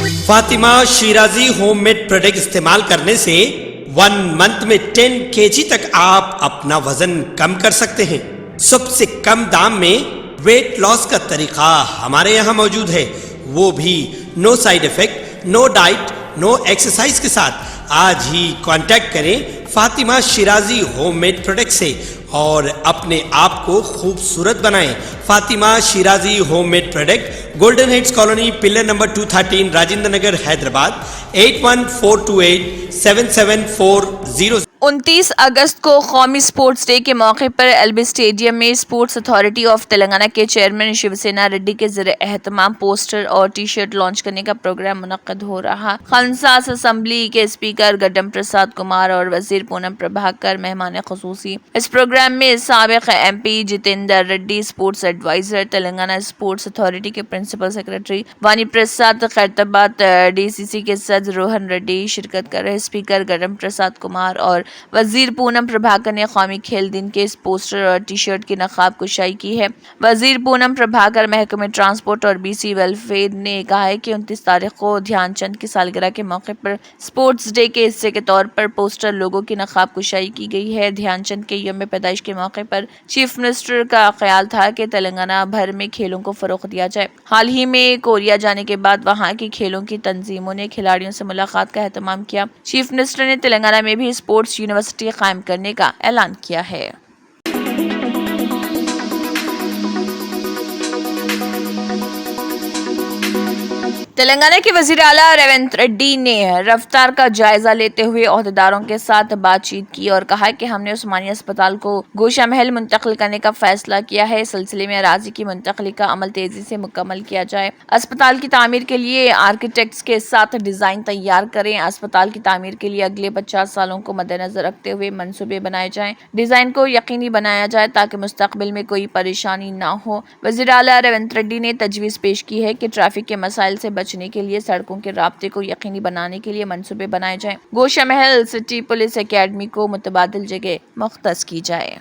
Fatima Shirazi home made product استعمال کرنے سے 1 منتھ میں 10 kg تک آپ اپنا وزن کم کر سکتے ہیں. سب سے کم دام میں ویٹ لاس کا طریقہ ہمارے یہاں موجود ہے، وہ بھی no side effect, no diet, no exercise کے ساتھ. آج ہی کانٹیکٹ کریں Fatima Shirazi home made product سے اور اپنے آپ کو خوبصورت بنائیں. Fatima Shirazi home made product, golden heights colony, pillar number 213، Rajendra Nagar, Hyderabad. 8142877400. 29 اگست کو قومی اسپورٹس ڈے کے موقع پر ایل بی اسٹیڈیم میں اسپورٹس اتھارٹی آف تلنگانہ کے چیئرمین شیو سینا ریڈی کے زیر اہتمام پوسٹر اور ٹی شرٹ لانچ کرنے کا پروگرام منعقد ہو رہا. خانساس اسمبلی کے اسپیکر گڈم پرساد کمار اور وزیر پونم پربھاکر مہمان خصوصی. اس پروگرام میں سابق M P Jitender Reddy, sports adviser, Telangana sports authority کے principal secretary Vani Prasad, Khairatabad D C C کے صدر روہن ریڈی شرکت کر رہے. اسپیکر گڈم پرساد کمار اور وزیر پونم پربھاکر نے قومی کھیل دن کے اس پوسٹر اور ٹی شرٹ کی نقاب کشائی کی ہے. وزیر پونم پربھاکر محکمہ ٹرانسپورٹ اور بی سی ویلفیئر نے کہا ہے کہ 29 تاریخ کو دھیان چند کی سالگرہ کے موقع پر اسپورٹس ڈے کے حصے کے طور پر پوسٹر لوگوں کی نقاب کشائی کی گئی ہے. دھیان چند کے یوم پیدائش کے موقع پر چیف منسٹر کا خیال تھا کہ تلنگانہ بھر میں کھیلوں کو فروغ دیا جائے. حال ہی میں کوریا جانے کے بعد وہاں کی کھیلوں کی تنظیموں نے کھلاڑیوں سے ملاقات کا اہتمام کیا. چیف منسٹر نے تلنگانہ میں بھی اسپورٹس یونیورسٹی قائم کرنے کا اعلان کیا ہے. تلنگانہ کے وزیر اعلیٰ ریونت ریڈی نے رفتار کا جائزہ لیتے ہوئے عہدیداروں کے ساتھ بات چیت کی اور کہا کہ ہم نے عثمانیہ اسپتال کو گوشہ محل منتقل کرنے کا فیصلہ کیا ہے. اس سلسلے میں اراضی کی منتقلی کا عمل تیزی سے مکمل کیا جائے. اسپتال کی تعمیر کے لیے آرکیٹیکٹس کے ساتھ ڈیزائن تیار کریں. اسپتال کی تعمیر کے لیے اگلے 50 سالوں کو مد نظر رکھتے ہوئے منصوبے بنائے جائیں. ڈیزائن کو یقینی بنایا جائے تاکہ مستقبل میں کوئی پریشانی نہ ہو. وزیر اعلیٰ ریونت ریڈی نے تجویز پیش کی ہے کہ ٹریفک کے مسائل سے بچنے کے لیے سڑکوں کے رابطے کو یقینی بنانے کے لیے منصوبے بنائے جائیں. گوشہ محل سٹی پولیس اکیڈمی کو متبادل جگہ مختص کی جائے.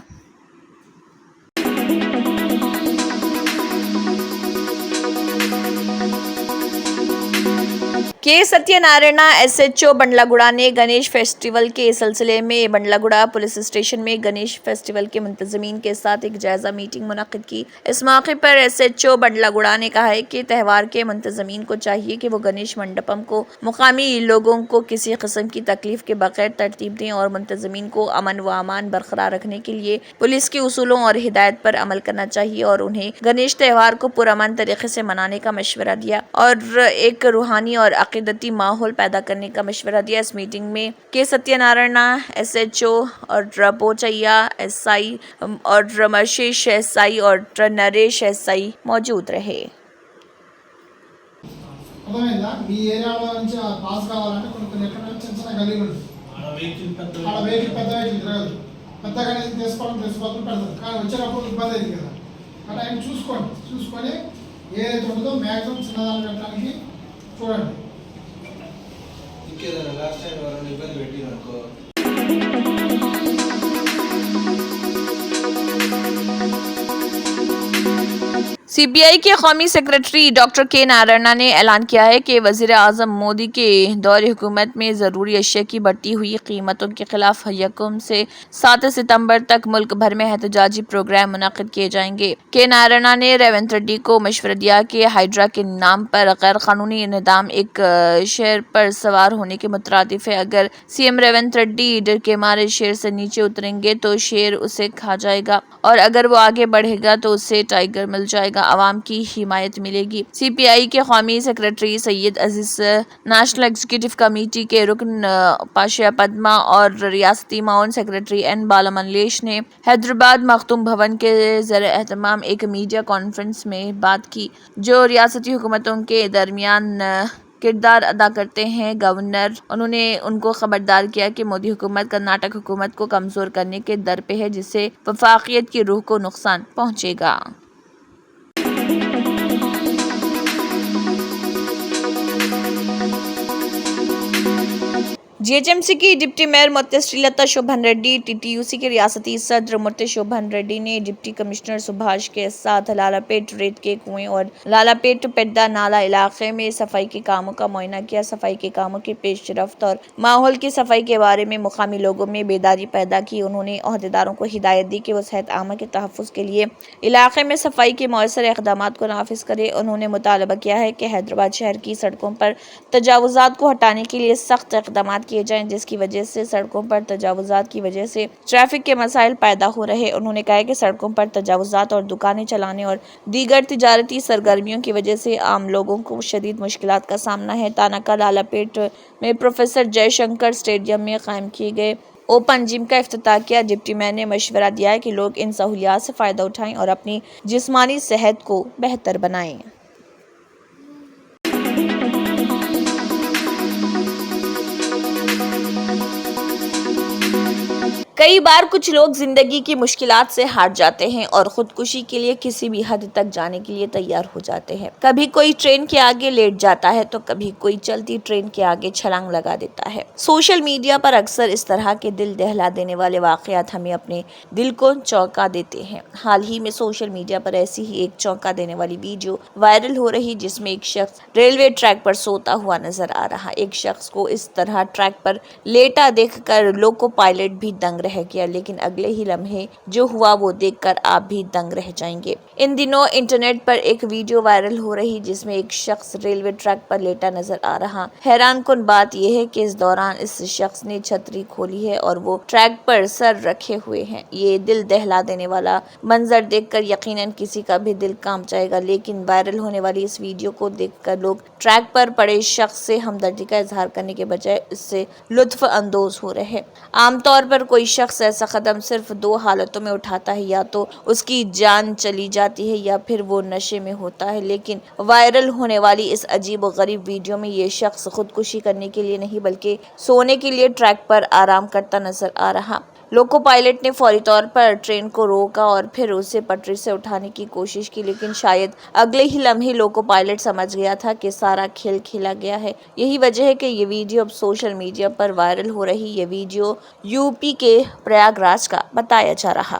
کے ستیہ Narayana S H O Bandla گوڑا نے گنیش فیسٹیول کے سلسلے میں بنڈلہ گوڑا پولیس اسٹیشن میں گنیش فیسٹیول کے منتظمین کے ساتھ ایک جائزہ میٹنگ منعقد کی. اس موقع پر ایس ایچ او بنڈلہ گوڑا نے کہا ہے کہ تہوار کے منتظمین کو چاہیے کہ وہ گنیش منڈپم کو مقامی لوگوں کو کسی قسم کی تکلیف کے بغیر ترتیب دیں اور منتظمین کو امن و امان برقرار رکھنے کے لیے پولیس کے اصولوں اور ہدایت پر عمل کرنا چاہیے اور انہیں گنیش تہوار کو پرامن طریقے سے منانے کا مشورہ دیا اور ایک روحانی اور عقیدتی ماحول پیدا کرنے کا مشورہ دیا. اس میٹنگ میں کے ستیہ نارائنا ایس ایچ او اور پوچیا ایس آئی اور مرشیش ایس آئی اور نریش ایس آئی موجود رہے. سی بی آئی کے قومی سیکرٹری ڈاکٹر کے نارائنا نے اعلان کیا ہے کہ وزیر اعظم مودی کے دور حکومت میں ضروری اشیاء کی بڑھتی ہوئی قیمتوں کے خلاف 1 سے 7 ستمبر تک ملک بھر میں احتجاجی پروگرام منعقد کیے جائیں گے. کے نارائنا نے ریونت ریڈی کو مشورہ دیا کہ ہائیڈرا کے نام پر غیر قانونی انہدام ایک شیر پر سوار ہونے کے مترادف ہے. اگر سی ایم ریونت ریڈی ڈر کے مارے شیر سے نیچے اتریں گے تو شیر اسے کھا جائے گا اور اگر وہ آگے بڑھے گا تو اسے ٹائیگر مل جائے گا. عوام کی حمایت ملے گی. سی پی آئی کے قومی سیکرٹری سید عزیز، نیشنل ایگزیکٹو کمیٹی کے رکن پاشا پدما اور ریاستی معاون سیکرٹری این بالا منلیش نے حیدرآباد مختوم بھون کے زیر اہتمام ایک میڈیا کانفرنس میں بات کی جو ریاستی حکومتوں کے درمیان کردار ادا کرتے ہیں. انہوں نے ان کو خبردار کیا کہ مودی حکومت کرناٹک حکومت کو کمزور کرنے کے در پہ ہے جس سے وفاقیت کی روح کو نقصان پہنچے گا. GHMC کی ڈپٹی میئر مرتی شریلتا شوبھن ریڈی، TTUC کے ریاستی صدر مرتی شوبھن ریڈی نے ڈپٹی کمشنر سبھاش کے ساتھ لالا پیٹ ریت کے کنویں اور لالا پیٹ پیڈا نالہ علاقے میں صفائی کے کاموں کا معائنہ کیا۔ صفائی کے کاموں کی پیش رفت اور ماحول کی صفائی کے بارے میں مقامی لوگوں میں بیداری پیدا کی۔ انہوں نے عہدیداروں کو ہدایت دی کہ وہ صحت عامہ کے تحفظ کے لیے علاقے میں صفائی کے مؤثر اقدامات کو نافذ کریں۔ انہوں نے مطالبہ کیا ہے کہ حیدرآباد شہر کی سڑکوں پر تجاوزات کو ہٹانے کے لیے سخت اقدامات کیے جائیں، جس کی وجہ سے سڑکوں پر تجاوزات کی وجہ سے ٹریفک کے مسائل پیدا ہو رہے۔ انہوں نے کہا کہ سڑکوں پر تجاوزات اور دکانیں چلانے اور دیگر تجارتی سرگرمیوں کی وجہ سے عام لوگوں کو شدید مشکلات کا سامنا ہے۔ تانکا لالا پیٹ میں پروفیسر جے شنکر اسٹیڈیم میں قائم کیے گئے اوپن جم کا افتتاح کیا۔ ڈپٹی میئر نے مشورہ دیا کہ لوگ ان سہولیات سے فائدہ اٹھائیں اور اپنی جسمانی صحت کو بہتر بنائیں۔ کئی بار کچھ لوگ زندگی کی مشکلات سے ہار جاتے ہیں اور خودکشی کے لیے کسی بھی حد تک جانے کے لیے تیار ہو جاتے ہیں۔ کبھی کوئی ٹرین کے آگے لیٹ جاتا ہے تو کبھی کوئی چلتی ٹرین کے آگے چھلانگ لگا دیتا ہے۔ سوشل میڈیا پر اکثر اس طرح کے دل دہلا دینے والے واقعات ہمیں اپنے دل کو چونکا دیتے ہیں۔ حال ہی میں سوشل میڈیا پر ایسی ہی ایک چونکا دینے والی ویڈیو وائرل ہو رہی، جس میں ایک شخص ریلوے ٹریک پر سوتا ہوا نظر آ رہا۔ ایک شخص کو اس طرح ٹریک پر لیٹا دیکھ کر لوکو پائلٹ بھی دنگ رہ گیا، لیکن اگلے ہی لمحے جو ہوا وہ دیکھ کر آپ بھی دنگ رہ جائیں گے۔ ان دنوں انٹرنیٹ پر ایک ویڈیو وائرل ہو رہی، جس میں ایک شخص ریلوے ٹریک پر لیٹا نظر آ رہا۔ حیران کن بات یہ ہے کہ اس دوران اس شخص نے چھتری کھولی ہے اور وہ ٹریک پر سر رکھے ہوئے ہیں۔ یہ دل دہلا دینے والا منظر دیکھ کر یقیناً کسی کا بھی دل کانپ جائے گا، لیکن وائرل ہونے والی اس ویڈیو کو دیکھ کر لوگ ٹریک پر پڑے شخص سے ہمدردی کا اظہار کرنے کے بجائے اس سے لطف اندوز ہو رہے ہیں۔ عام طور پر کوئی شخص ایسا قدم صرف دو حالتوں میں اٹھاتا ہے، یا تو اس کی جان چلی جاتی ہے یا پھر وہ نشے میں ہوتا ہے، لیکن وائرل ہونے والی اس عجیب و غریب ویڈیو میں یہ شخص خودکشی کرنے کے لیے نہیں بلکہ سونے کے لیے ٹریک پر آرام کرتا نظر آ رہا۔ لوکو پائلٹ نے فوری طور پر ٹرین کو روکا اور پھر اسے پٹری سے اٹھانے کی کوشش کی، لیکن شاید اگلے ہی لمحے لوکو پائلٹ سمجھ گیا تھا کہ سارا کھیل کھیلا گیا ہے۔ یہی وجہ ہے کہ یہ ویڈیو اب سوشل میڈیا پر وائرل ہو رہی۔ یہ ویڈیو UP کے پریاگ راج کا بتایا جا رہا۔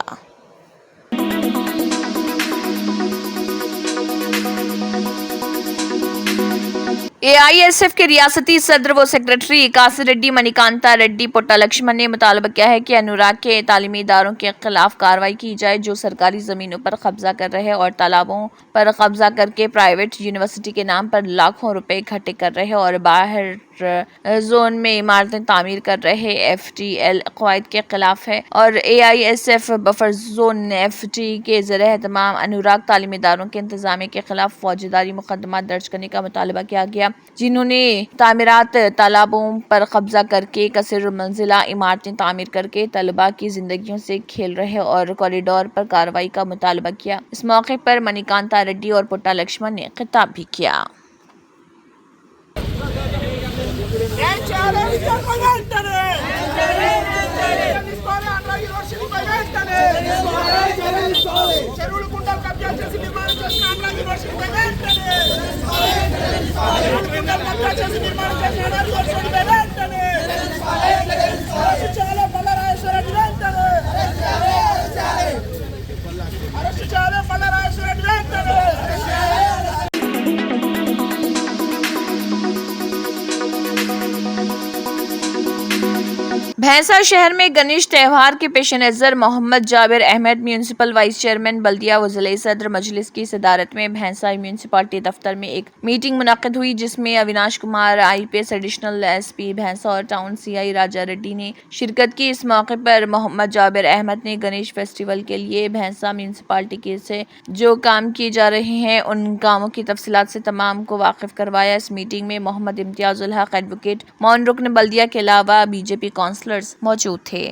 AISF کے ریاستی صدر و سیکریٹری کاسی ریڈی منیکانتا ریڈی پوٹا لکشمن نے مطالبہ کیا ہے کہ انوراگ کے تعلیمی اداروں کے خلاف کارروائی کی جائے، جو سرکاری زمینوں پر قبضہ کر رہے اور تالابوں پر قبضہ کر کے پرائیویٹ یونیورسٹی کے نام پر لاکھوں روپے اکٹھے کر رہے اور باہر زون میں عمارتیں تعمیر کر رہے FTL قواعد کے خلاف ہے، اور AISF بفر زون FT کے زیر اہتمام انوراگ تعلیمی اداروں کے انتظامیہ کے خلاف فوجداری مقدمات درج کرنے کا مطالبہ کیا گیا، جنہوں نے تعمیرات تالابوں پر قبضہ کر کے کثیر منزلہ عمارتیں تعمیر کر کے طلباء کی زندگیوں سے کھیل رہے اور کوریڈور پر کارروائی کا مطالبہ کیا۔ اس موقع پر منیکانتا ریڈی اور پوٹا لکشمن نے خطاب بھی کیا۔ بھینسا شہر میں گنیش تہوار کے پیش نظر محمد جابر احمد میونسپل وائس چیئرمین بلدیہ و ضلعی صدر مجلس کی صدارت میں بھینسا میونسپلٹی دفتر میں ایک میٹنگ منعقد ہوئی، جس میں Avinash Kumar IPS additional SP بھینسا اور ٹاؤن CI راجا ریڈی نے شرکت کی۔ اس موقع پر محمد جابر احمد نے گنیش فیسٹیول کے لیے بھینسا میونسپلٹی کے سے جو کام کیے جا رہے ہیں ان کاموں کی تفصیلات سے تمام کو واقف کروایا۔ اس میٹنگ میں محمد امتیاز الحق ایڈوکیٹ، معاون رکن بلدیہ کے علاوہ BJP کونسلرز موجود تھے۔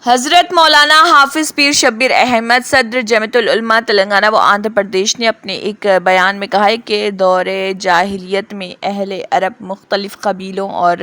حضرت مولانا حافظ پیر شبیر احمد صدر جمعیت العلماء تلنگانہ و آندھرا پردیش نے اپنے ایک بیان میں کہا ہے کہ دور جاہلیت میں اہل عرب مختلف قبیلوں اور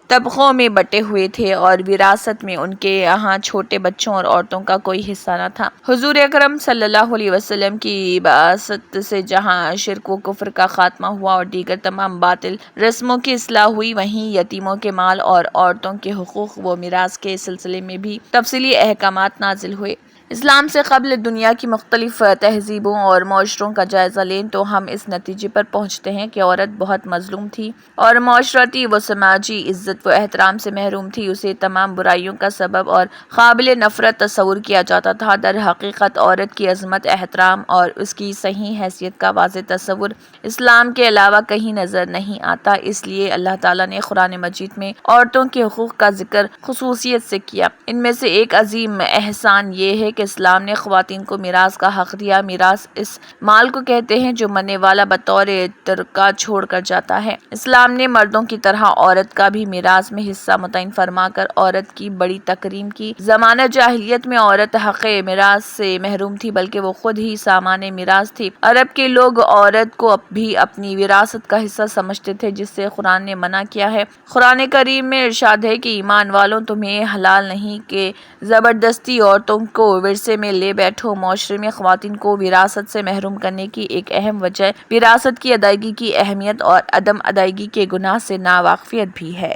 طبقوں میں بٹے ہوئے تھے اور وراثت میں ان کے یہاں چھوٹے بچوں اور عورتوں کا کوئی حصہ نہ تھا۔ حضور اکرم صلی اللہ علیہ وسلم کی بعثت سے جہاں شرک و کفر کا خاتمہ ہوا اور دیگر تمام باطل رسموں کی اصلاح ہوئی، وہیں یتیموں کے مال اور عورتوں کے حقوق و میراث کے سلسلے میں بھی تفصیلی احکامات نازل ہوئے۔ اسلام سے قبل دنیا کی مختلف تہذیبوں اور معاشروں کا جائزہ لیں تو ہم اس نتیجے پر پہنچتے ہیں کہ عورت بہت مظلوم تھی اور معاشرتی و سماجی عزت و احترام سے محروم تھی۔ اسے تمام برائیوں کا سبب اور قابل نفرت تصور کیا جاتا تھا۔ در حقیقت عورت کی عظمت، احترام اور اس کی صحیح حیثیت کا واضح تصور اسلام کے علاوہ کہیں نظر نہیں آتا۔ اس لیے اللہ تعالیٰ نے قرآن مجید میں عورتوں کے حقوق کا ذکر خصوصیت سے کیا۔ ان میں سے ایک عظیم احسان یہ ہے کہ اسلام نے خواتین کو میراث کا حق دیا۔ میراث اس مال کو کہتے ہیں جو مرنے والا بطور ترکہ چھوڑ کر جاتا ہے۔ اسلام نے مردوں کی طرح عورت کا بھی میراث میں حصہ متعین فرما کر عورت کی بڑی تکریم کی۔ زمانہ جاہلیت میں عورت حق میراث سے محروم تھی، بلکہ وہ خود ہی سامان میراث تھی۔ عرب کے لوگ عورت کو بھی اپنی وراثت کا حصہ سمجھتے تھے، جس سے قرآن نے منع کیا ہے۔ قرآن کریم میں ارشاد ہے کہ ایمان والوں، تمہیں حلال نہیں کہ زبردستی عورتوں کو ورثے میں لے بیٹھو۔ معاشرے میں خواتین کو وراثت سے محروم کرنے کی ایک اہم وجہ وراثت کی ادائیگی کی اہمیت اور عدم ادائیگی کے گناہ سے ناواقفیت بھی ہے۔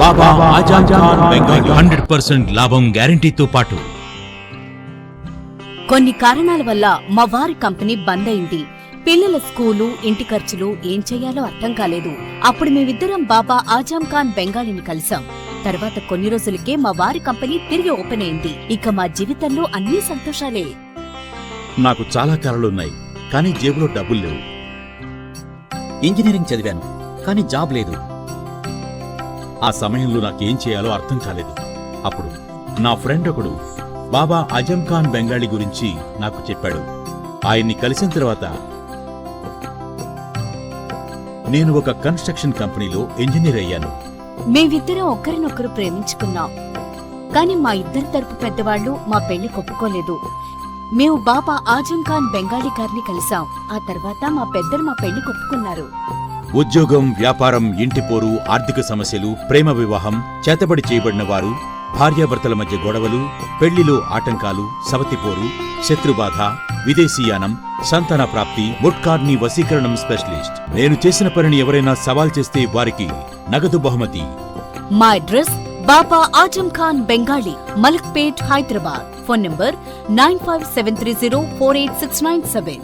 బాబా ఆజం ఖాన్ బెంగాలీ 100% లాభం గ్యారంటీతో పాటు కొన్ని కారణాల వల్ల మా వారి కంపెనీ బంద్ అయింది. పిల్లల స్కూలు, ఇంటి ఖర్చులు ఏం చెయ్యాలో అర్థం కాలేదు. అప్పుడు మేమిద్దరం బాబా ఆజం ఖాన్ బెంగాలీని కలిసాం. తర్వాత కొన్ని రోజులకే మా వారి కంపెనీ తిరిగి ఓపెన్ అయింది. ఇక మా జీవితంలో అన్ని సంతోషాలే. నాకు చాలా కలలున్నాయి, కానీ జేబులో డబ్బులు లేవు. ఇంజనీరింగ్ చదివాను, కానీ జాబ్ లేదు. ఆ సమయంలో నాకేం చేయాలో అర్థం కాలేదు. అప్పుడు నా ఫ్రెండ్ ఒకడు బాబా ఆజం ఖాన్ బెంగాలీ గురించి నాకు చెప్పాడు. ఆయన్ని కలిసిన తర్వాత నేను ఒక కన్స్ట్రక్షన్ కంపెనీలో ఇంజనీర్ అయ్యాను. మేమిద్దరం ఒకరినొకరు ప్రేమించుకున్నాం. కాని మా ఇద్దరి తరపు పెద్దవాళ్లు మా పెళ్లి ఒప్పుకోలేదు. మేము బాబా ఆజం ఖాన్ బెంగాలీ గారిని కలిసాం. ఆ తర్వాత మా పెద్దలు మా పెళ్లి ఒప్పుకున్నారు. ఉద్యోగం, వ్యాపారం, ఇంటి పోరు, ఆర్థిక సమస్యలు, ప్రేమ వివాహం, చేతబడి చేయబడిన వారు, భార్యాభర్తల మధ్య గొడవలు, పెళ్లిలో ఆటంకాలు, సవతిపోరు, శత్రుబాధ, విదేశీయానం, సంతాన ప్రాప్తి, ముట్కార్ని వశీకరణం స్పెషలిస్ట్. నేను చేసిన పనిని ఎవరైనా సవాల్ చేస్తే వారికి నగదు బహుమతి. మా address Baba Azam Khan Bengali, Malakpet, Hyderabad. Phone number 9573048697.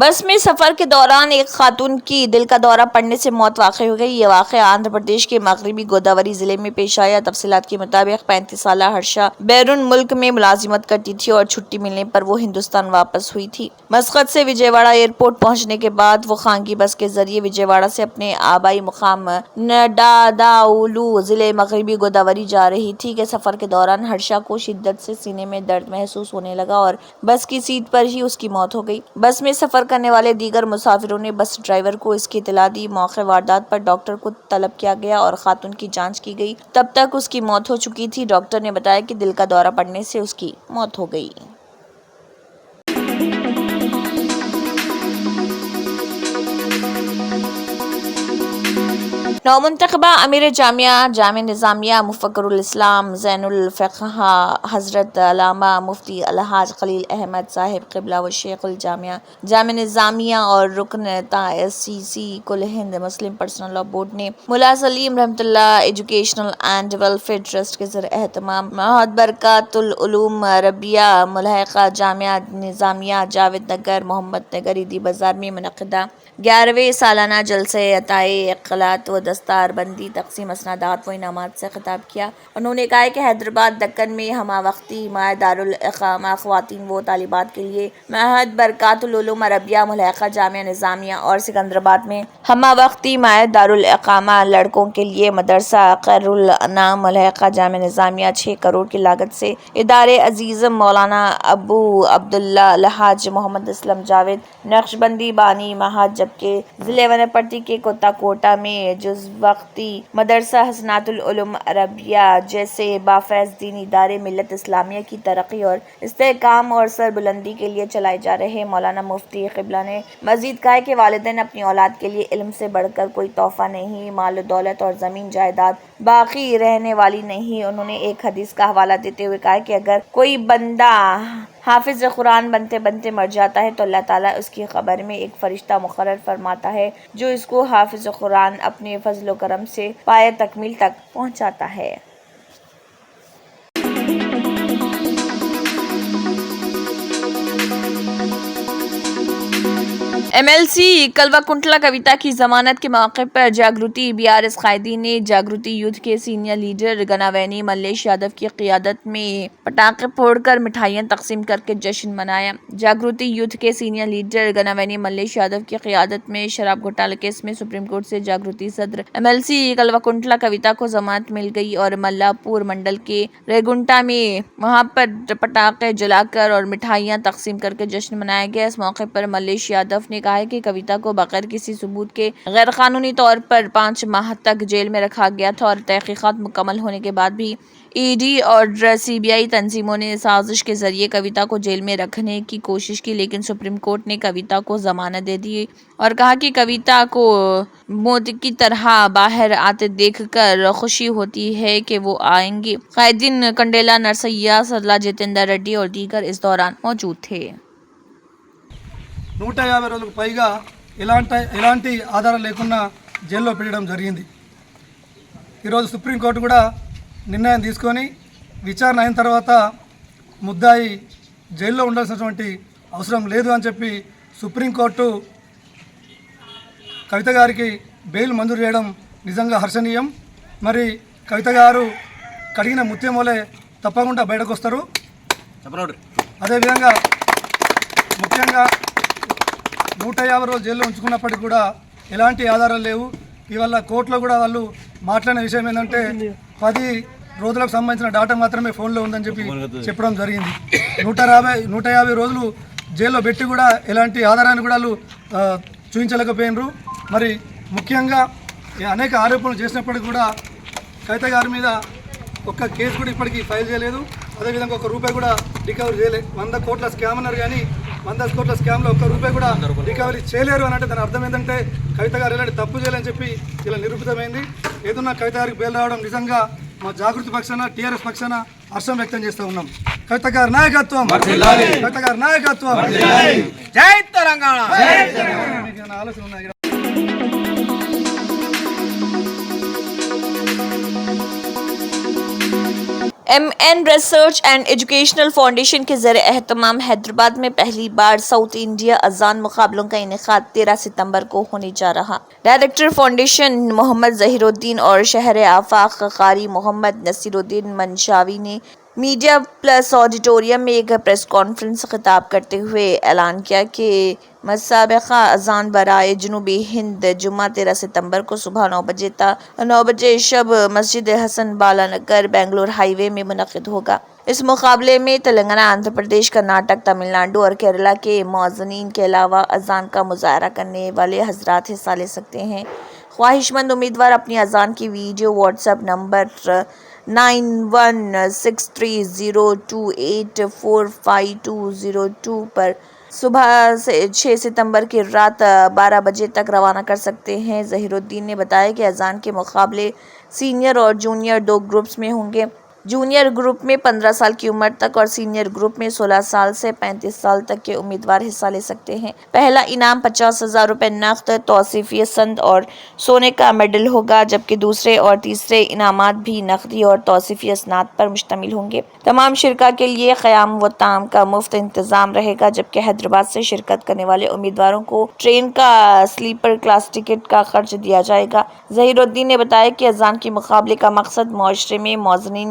بس میں سفر کے دوران ایک خاتون کی دل کا دورہ پڑنے سے موت واقع ہو گئی۔ یہ واقعہ آندھرا پردیش کے مغربی گوداوری ضلع میں پیش آیا۔ تفصیلات کے مطابق 35 سالہ ہرشا بیرون ملک میں ملازمت کرتی تھی اور چھٹی ملنے پر وہ ہندوستان واپس ہوئی تھی۔ مسقط سے وجے واڑہ ایئرپورٹ پہنچنے کے بعد وہ خانگی بس کے ذریعے وجے واڑہ سے اپنے آبائی مقام نڈاداولو ضلع مغربی گوداوری جا رہی تھی کہ سفر کے دوران ہرشا کو شدت سے سینے میں درد محسوس ہونے لگا اور بس کی سیٹ پر ہی اس کی موت ہو گئی۔ بس میں سفر کرنے والے دیگر مسافروں نے بس ڈرائیور کو اس کی اطلاع دی۔ موقع واردات پر ڈاکٹر کو طلب کیا گیا اور خاتون کی جانچ کی گئی۔ تب تک اس کی موت ہو چکی تھی۔ ڈاکٹر نے بتایا کہ دل کا دورہ پڑنے سے اس کی موت ہو گئی۔ نومنتخبہ امیر جامعہ نظامیہ مفکر الاسلام زین الفقہ حضرت علامہ مفتی الحاج خلیل احمد صاحب قبلہ و شیخ الجامعہ جامعہ نظامیہ اور رکن تاسیسی کل ہند مسلم پرسنل لاء بورڈ نے ملا سلیم رحمۃ اللہ ایجوکیشنل اینڈ ویلفیئر ٹرسٹ کے زیر اہتمام معہد برکات العلوم عربیہ ملحقہ جامعہ نظامیہ جاوید نگر محمد نگر عیدی بازار میں منعقدہ 11ویں سالانہ جلسہ عطائے اقلاعات و دستار بندی تقسیم اسنادات و انعامات سے خطاب کیا۔ انہوں نے کہا کہ حیدرآباد دکن میں ہمہ وقتی مائع دارالاقامہ خواتین و طالبات کے لیے معہد برکات العلوم عربیہ ملحقہ جامعہ نظامیہ اور سکندرآباد میں ہمہ وقتی مائع دارالاقامہ لڑکوں کے لیے مدرسہ خیر الانام ملحقہ جامعہ نظامیہ 6 کروڑ کی لاگت سے ادارے عزیز مولانا ابو عبداللہ الحاج محمد اسلم جاوید نقشبندی بانی معہد جبکہ ضلع ونپٹی کے کوتا کوٹا میں جز وقتی مدرسہ حسنات العلوم عربیہ جیسے بافیض دینی ادارے ملت اسلامیہ کی ترقی اور استحکام اور سربلندی کے لیے چلائے جا رہے مولانا مفتی قبلہ نے مزید کہا کہ والدین اپنی اولاد کے لیے علم سے بڑھ کر کوئی تحفہ نہیں، مال و دولت اور زمین جائیداد باقی رہنے والی نہیں۔ انہوں نے ایک حدیث کا حوالہ دیتے ہوئے کہا کہ اگر کوئی بندہ حافظ قرآن بنتے بنتے مر جاتا ہے تو اللہ تعالیٰ اس کی قبر میں ایک فرشتہ مقرر فرماتا ہے جو اس کو حافظ قرآن اپنے فضل و کرم سے پایہ تکمیل تک پہنچاتا ہے۔ MLC کلوا کنٹلا کویتا کی ضمانت کے موقع پر جاگرتی BRS قائدین نے جاگرتی یوتھ کے سینئر لیڈر گناوینی ملیش یادو کی قیادت میں پٹاخے پھوڑ کر مٹھائیاں تقسیم کر کے جشن منایا۔ جاگرتی یوتھ کے سینئر لیڈر گناوینی ملیش یادو کی قیادت میں شراب گھوٹالے کیس میں سپریم کورٹ سے جاگرتی صدر MLC کلوا کنٹلا کویتا کو ضمانت مل گئی اور ملا پور منڈل کے ریگنٹا میں وہاں پر پٹاخے جلا کر اور مٹھائیاں تقسیم کر کے جشن منایا گیا۔ اس موقع پر ملیش یادو نے کہا ہے کہ کویتا کو بغیر کسی ثبوت کے غیر قانونی طور پر 5 ماہ تک جیل میں رکھا گیا تھا اور تحقیقات مکمل ہونے کے بعد بھی ED اور CBI تنظیموں نے سازش کے ذریعے کویتا کو جیل میں رکھنے کی کوشش کی، لیکن سپریم کورٹ نے کویتا کو ضمانت دے دی اور کہا کہ کویتا کو موت کی طرح باہر آتے دیکھ کر خوشی ہوتی ہے کہ وہ آئیں گے۔ قائدین کنڈیلا نرسیا سرلا جتیندر ریڈی اور دیگر اس دوران موجود تھے۔ 150 రోజులకు పైగా ఎలాంటి ఆధారం లేకుండా జైల్లో పెట్టడం జరిగింది। ఈరోజు సుప్రీంకోర్టు కూడా నిర్ణయం తీసుకొని విచారణ అయిన తర్వాత ముద్దాయి జైల్లో ఉండాల్సినటువంటి అవసరం లేదు అని చెప్పి సుప్రీంకోర్టు కవిత గారికి బెయిల్ మంజూరు చేయడం నిజంగా హర్షణీయం। మరి కవిత గారు కడిగిన ముత్యం వలె తప్పకుండా బయటకు వస్తారు। అదేవిధంగా ముఖ్యంగా 150 రోజులు జైల్లో ఉంచుకున్నప్పటికీ కూడా ఎలాంటి ఆధారాలు లేవు। ఇవాళ కోర్టులో కూడా వాళ్ళు మాట్లాడిన విషయం ఏంటంటే 10 రోజులకు సంబంధించిన డాటా మాత్రమే ఫోన్లో ఉందని చెప్పడం జరిగింది। 150 రోజులు జైల్లో పెట్టి కూడా ఎలాంటి ఆధారాన్ని కూడా వాళ్ళు చూపించలేకపోయినరు। మరి ముఖ్యంగా అనేక ఆరోపణలు చేసినప్పటికీ కూడా కవిత గారి మీద ఒక్క కేసు కూడా ఇప్పటికీ ఫైల్ చేయలేదు। అదేవిధంగా ఒక్క రూపాయి కూడా రికవరీ చేయలేదు। 100 కోట్ల స్కామ్ అన్నారు కానీ 100 కోట్ల స్కామ్లో ఒక్క రూపాయి కూడా రికవరీ చేయలేరు అని అంటే దాని అర్థం ఏంటంటే కవిత గారు ఎలాంటి తప్పు చేయాలని చెప్పి ఇలా నిరూపితమైంది। ఏదన్నా కవిత గారికి బెయిల్ రావడం నిజంగా మా జాగృతి పక్షాన TRS పక్షాన హర్షం వ్యక్తం చేస్తూ ఉన్నాం। కవిత గారి నాయకత్వం, కవిత గారి నాయకత్వం, జై తెలంగాణ। ఆలోచన ఉన్నాయి। MN research and educational foundation کے زیر اہتمام حیدرآباد میں پہلی بار ساؤتھ انڈیا اذان مقابلوں کا انعقاد 13 ستمبر کو ہونے جا رہا۔ ڈائریکٹر فاؤنڈیشن محمد ظہیر الدین اور شہر آفاق قاری محمد نصیر الدین منشاوی نے میڈیا پلس آڈیٹوریم میں ایک پریس کانفرنس خطاب کرتے ہوئے اعلان کیا کہ مسابقہ اذان برائے جنوبی ہند جمعہ 13 ستمبر کو صبح 9 بجے شب مسجد حسن بالا نگر بنگلور ہائی وے میں منعقد ہوگا۔ اس مقابلے میں تلنگانہ، آندھرا پردیش، کرناٹک، تمل ناڈو اور کیرلا کے مؤذنین کے علاوہ اذان کا مظاہرہ کرنے والے حضرات حصہ لے سکتے ہیں۔ خواہش مند امیدوار اپنی اذان کی ویڈیو واٹس ایپ نمبر 916302845202 پر صبح سے 6 ستمبر کی رات 12 بجے تک روانہ کر سکتے ہیں۔ ظہیر الدین نے بتایا کہ اذان کے مقابلے سینئر اور جونیئر 2 گروپس میں ہوں گے۔ جونیئر گروپ میں 15 سال کی عمر تک اور سینئر گروپ میں 16 سال سے 35 سال تک کے امیدوار حصہ لے سکتے ہیں۔ پہلا انعام 50,000 روپے نقد، توصیفی سند اور سونے کا میڈل ہوگا، جبکہ دوسرے اور تیسرے انعامات بھی نقدی اور توصیفی اسناد پر مشتمل ہوں گے۔ تمام شرکاء کے لیے قیام و طعام کا مفت انتظام رہے گا، جبکہ حیدرآباد سے شرکت کرنے والے امیدواروں کو ٹرین کا سلیپر کلاس ٹکٹ کا خرچ دیا جائے گا۔ ظہیر الدین نے بتایا کہ اذان کے مقابلے کا مقصد معاشرے میں مؤذنین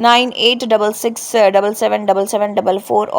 9866777744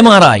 MRI,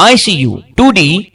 ICU, 2D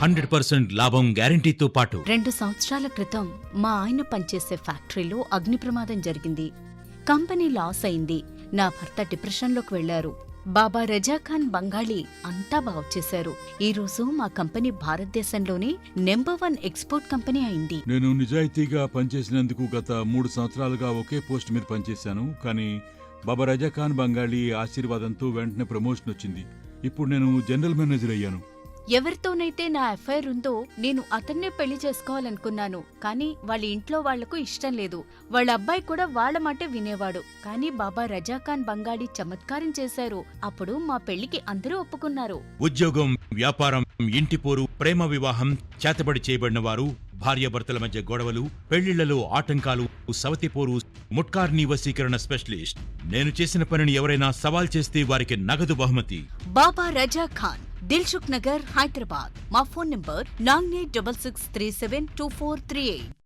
100% లాభం గ్యారంటీతో పాటు 2 సంవత్సరాల క్రితం మా ఆయన పనిచేసే ఫ్యాక్టరీలో అగ్ని ప్రమాదం జరిగింది. కంపెనీ లాస్ అయింది. నా భర్త డిప్రెషన్లోకి వెళ్లారు. బాబా రజాఖాన్ బంగాళీ అంతా బాగుచేశారు. ఈ రోజు మా కంపెనీ భారతదేశంలోనే నెంబర్ 1 ఎక్స్పోర్ట్ కంపెనీ అయింది. నేను నిజాయితీగా పనిచేసినందుకు గత 3 సంవత్సరాలుగా ఒకే పోస్ట్ మీద పనిచేశాను. కానీ బాబా రజాఖాన్ బంగాళీ ఆశీర్వాదంతో వెంటనే ప్రమోషన్ వచ్చింది. ఇప్పుడు నేను జనరల్ మేనేజర్ అయ్యాను. ఎవరితోనైతే నా ఎఫ్ఐఆర్ ఉందో నేను అతన్నే పెళ్లి చేసుకోవాలనుకున్నాను. కానీ వాళ్ళ ఇంట్లో వాళ్లకు ఇష్టం లేదు. వాళ్ళ అబ్బాయి కూడా వాళ్ళ మాటే వినేవాడు. కానీ బాబా రజాఖాన్ బంగాళీ చమత్కారం చేశారు. అప్పుడు మా పెళ్లికి అందరూ ఒప్పుకున్నారు. ఉద్యోగం, వ్యాపారం, ఇంటి పోరు, ప్రేమ వివాహం, చేతబడి చేయబడిన వారు, భార్యాభర్తల మధ్య గొడవలు, పెళ్లిళ్లలో ఆటంకాలు, సవతిపోరు, ముట్కార్నీ వశీకరణ స్పెషలిస్ట్. నేను చేసిన పనిని ఎవరైనా సవాల్ చేస్తే వారికి నగదు బహుమతి. బాబా రజాఖాన్, దిల్సుఖ్ నగర్, హైదరాబాద్. మా ఫోన్ నంబర్ 9866372438.